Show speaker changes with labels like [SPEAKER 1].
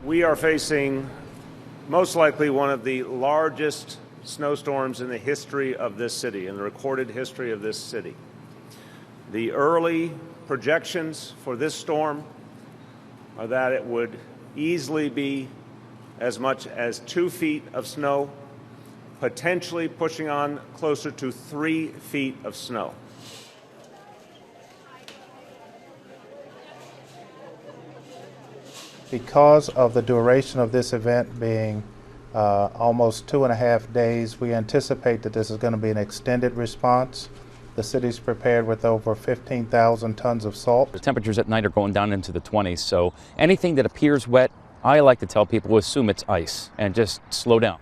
[SPEAKER 1] We are facing most likely one of the largest snowstorms in the history of this city, in the recorded history of this city. The early projections for this storm are that it would easily be as much as 2 feet of snow, potentially pushing on closer to 3 feet of snow.
[SPEAKER 2] Because of the duration of this event being almost 2.5 days, we anticipate that this is going to be an extended response. The city's prepared with over 15,000 tons of salt.
[SPEAKER 3] The temperatures at night are going down into the 20s, so anything that appears wet, I like to tell people, assume it's ice and just slow down.